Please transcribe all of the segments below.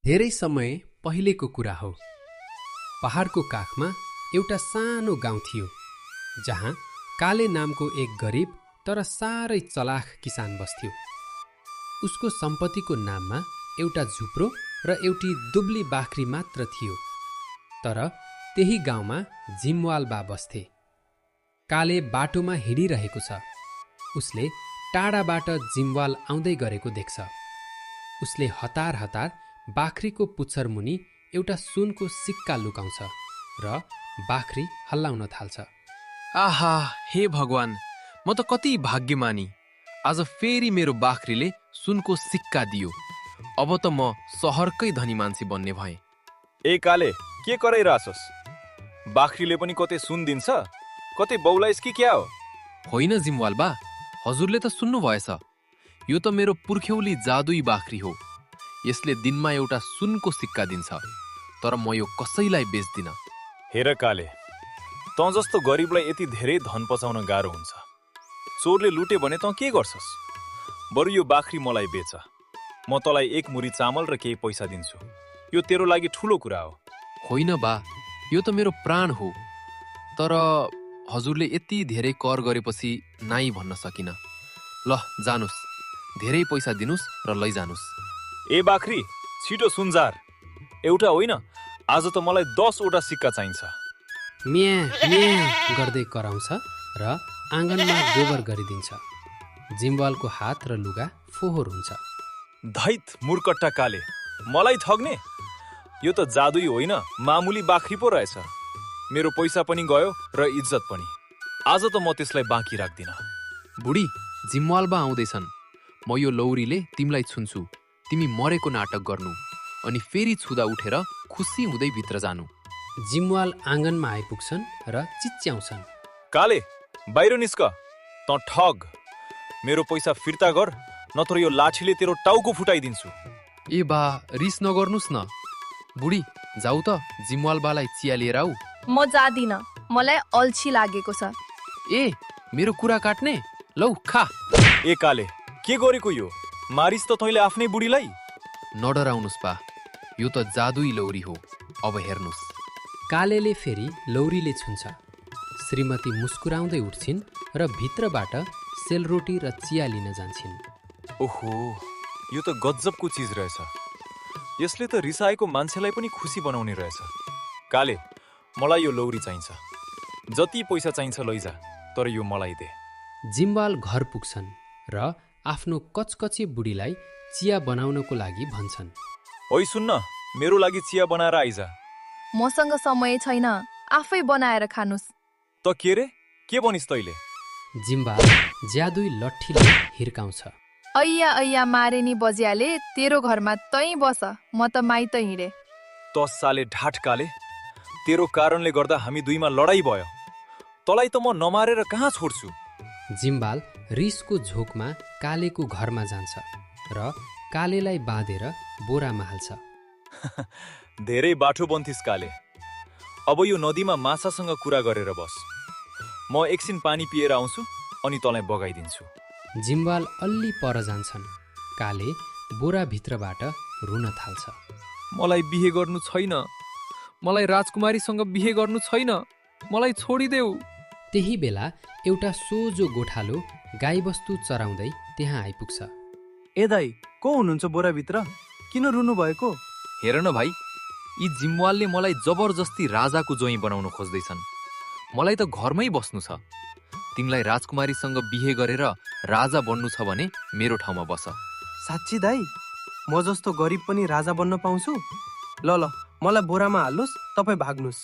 धेरै समय पहिलेको कुरा हो। पहाडको काखमा एउटा सानो गाउँ थियो जहाँ काले नामको एक गरिब तर साह्रै चलाख किसान बस्थ्यो। उसको सम्पत्तिको नाममा एउटा झुप्रो र एउटी दुब्ली बाख्री मात्र थियो। तर त्यही गाउँमा जिमवाल बा बस्थे। काले बाटोमा हिँडिरहेको छ। उसले टाढाबाट जिमवाल आउँदै गरेको देख्छ। उसले हतार हतार बाख्रीको पुच्छर मुनि एउटा सुनको सिक्का लुकाउँछ र बाख्री हल्लाउन थाल्छ। आहा, हे भगवान, म त कति भाग्यमानी। आज फेरि मेरो बाख्रीले सुनको सिक्का दियो। अब त म सहरकै धनी मान्छे बन्ने भएँ। ए काले, के कराइराछस्? बाख्रीले पनि कतै सुन दिन्छ, कतै बौलाइस् कि क्या हो? होइन जिमवाल बा, हजुरले त सुन्नु भएछ। यो त मेरो पुर्ख्यौली जादुई बाख्री हो। यसले दिनमा एउटा सुनको सिक्का दिन्छ, तर म यो कसैलाई बेच्दिन। हेर काले, तँ जस्तो गरिबलाई यति धेरै धन पचाउन गाह्रो हुन्छ। चोरले लुटे भने तँ के गर्छस्? बरु यो बाख्री मलाई बेच। म तँलाई एक मुरी चामल र केही पैसा दिन्छु। यो तेरो लागि ठुलो कुरा हो। होइन बा, यो त मेरो प्राण हो। तर हजुरले यति धेरै कर गरेपछि नाइ भन्न सकिन। ल जानुस्, धेरै पैसा दिनुस् र लैजानुस्। ए बाख्री, छिटो सुनजार। एउटा होइन, आज त मलाई 10वटा सिक्का चाहिन्छ। म्या म्या गर्दै कराउँछ र आँगनमा गोबर गरिदिन्छ। जिमवालको हात र लुगा फोहोर हुन्छ। धैत मूर्खट्टा काले, मलाई ठग्ने? यो त जादुई होइन, मामुली बाख्री पो रहेछ। मेरो पैसा पनि गयो र इज्जत पनि। आज त म त्यसलाई बाँकी राख्दिन। बुढी, जिमवाल बा आउँदैछन्। म यो लौरीले तिमीलाई छुन्छु। तिमी मरेको नाटक गर्नु अनि फेरि छुदा उठेर खुसी हुँदै भित्र जानु। जिमवाल आँगनमा आइपुग्छन् र चिच्याउँछन्। काले, बाहिर निस्क। तँ ठग। मेरो पैसा फिर्ता गर, नत्र यो लाठीले तेरो टाउको फुटाइदिन्छु। ए बा, रिस नगर्नुस् न। बुढी, जाऊ त जिमवाल बालाई चिया लिएर आऊ। म जादिन, मलाई अल्छी लागेको छ। ए, मेरो कुरा काट्ने? लौ खा। ए काले, के गरेको यो? मारिस् त तैँले आफ्नै बुढीलाई? नडराउनुस् बा, यो त जादुई लौरी हो। अब हेर्नुस्। कालेले फेरि लौरीले छुन्छ। श्रीमती मुस्कुराउँदै उठ्छिन् र भित्रबाट सेलरोटी र चिया लिन जान्छन्। ओहो, यो त गजबको चिज रहेछ। यसले त रिसाएको मान्छेलाई पनि खुसी बनाउने रहेछ। काले, मलाई यो लौरी चाहिन्छ। जति पैसा चाहिन्छ लैजा, तर यो मलाई दे। जिमवाल घर पुग्छन् र आफ्नो कचकची बुढीलाई चिया बनाउनको लागि भन्छन्। ओइ सुन्न, मेरो लागि चिया बनाएर आइजा। मसँग समय छैन, आफै बनाएर खानुस्। त के रे, के भनिस् तैँले? जिमवाल ज्यादुई लट्ठीले हिर्काउँछ। ऐया ऐया मारेनी बजियाले, तेरो घरमा तै बस, म त माइत हिँडे। त साले ढाट काले, तेरो कारणले गर्दा हामी दुईमा लडाई भयो। तँलाई त म नमारेर कहाँ छोड्छु? जिमवाल रिसको झोकमा कालेको घरमा जान्छ र कालेलाई बाँधेर बोरामा हाल्छ। धेरै बाठो बन्थिस् काले। अब यो नदीमा माछासँग कुरा गरेर बस। म एकछिन पानी पिएर आउँछु अनि तँलाई बगाइदिन्छु। जिमवाल अल्ली पर जान्छन्। काले बोराभित्रबाट रुन थाल्छ। मलाई बिहे गर्नु छैन। मलाई राजकुमारीसँग बिहे गर्नु छैन। मलाई छोडिदेऊ। त्यही बेला एउटा सोझो गोठालो गाईबस्तु चराउँदै त्यहाँ आइपुग्छ। ए दाइ, को हुनुहुन्छ बोराभित्र? किन रुनु भएको? हेर न भाइ, यी जिमवालले मलाई जबरजस्ती राजाको जोइ बनाउन खोज्दैछन्। मलाई त घरमै बस्नु छ। तिमीलाई राजकुमारीसँग बिहे गरेर राजा बन्नु छ भने मेरो ठाउँमा बस। साँच्ची दाइ, म जस्तो गरिब पनि राजा बन्न पाउँछु? ल ल, मलाई बोरामा हाल्नुहोस्, तपाईँ भाग्नुहोस्।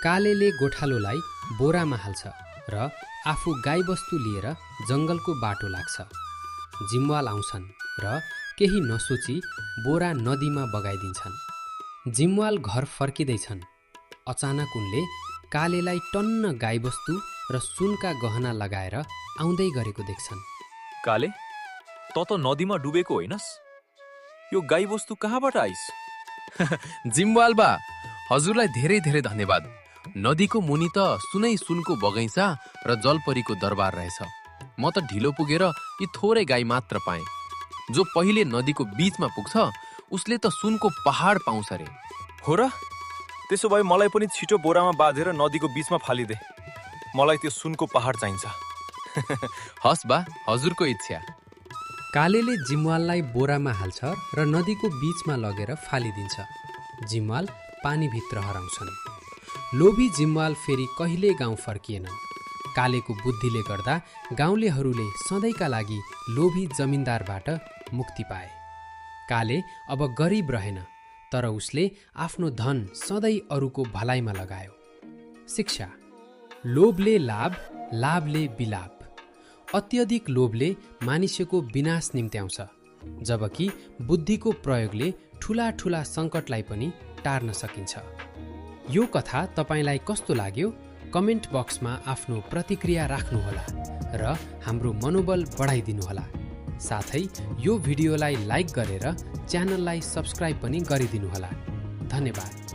कालेले गोठालोलाई बोरामा हाल्छ र आफू गाईबस्तु लिएर जङ्गलको बाटो लाग्छ। जिमवाल आउँछन् र केही नसोची बोरा नदीमा बगाइदिन्छन्। जिमवाल घर फर्किँदैछन्। अचानक उनले कालेलाई टन्न गाईबस्तु र सुनका गहना लगाएर आउँदै गरेको देख्छन्। काले, त नदीमा डुबेको होइनस्? यो गाईबस्तु कहाँबाट आइस्? जिमवाल बा, हजुरलाई धेरै धेरै धन्यवाद। नदीको मुनि त सुनै सुनको बगैँचा र जलपरीको दरबार रहेछ। म त ढिलो पुगेर यी थोरै गाई मात्र पाएँ। जो पहिले नदीको बीचमा पुग्छ उसले त सुनको पहाड पाउँछ रे। हो र? त्यसो भए मलाई पनि छिटो बोरामा बाँधेर नदीको बीचमा फालिदे। मलाई त्यो सुनको पहाड चाहिन्छ। हस् बा, हजुरको इच्छा। कालेले जिम्वाललाई बोरामा हाल्छ र नदीको बीचमा लगेर फालिदिन्छ। जिम्वाल पानीभित्र हराउँछन्। लोभी जिम्वाल फेरि कहिले गाउँ फर्किएनन्। कालेको बुद्धिले गर्दा गाउँलेहरूले सधैँका लागि लोभी जमिनदारबाट मुक्ति पाए। काले अब गरिब रहेन, तर उसले आफ्नो धन सधैँ अरूको भलाइमा लगायो। शिक्षा: लोभले लाभ, लाभले विलाप। अत्यधिक लोभले मानिसको विनाश निम्त्याउँछ, जबकि बुद्धिको प्रयोगले ठूला ठूला सङ्कटलाई पनि टार्न सकिन्छ। यो कथा तपाईलाई कस्तो लाग्यो? कमेन्ट बक्समा आफ्नो प्रतिक्रिया राख्नुहोला र हाम्रो मनोबल बढाइदिनुहोला। साथै यो भिडियोलाई लाइक गरेर च्यानललाई सब्स्क्राइब पनि गरिदिनुहोला। धन्यवाद।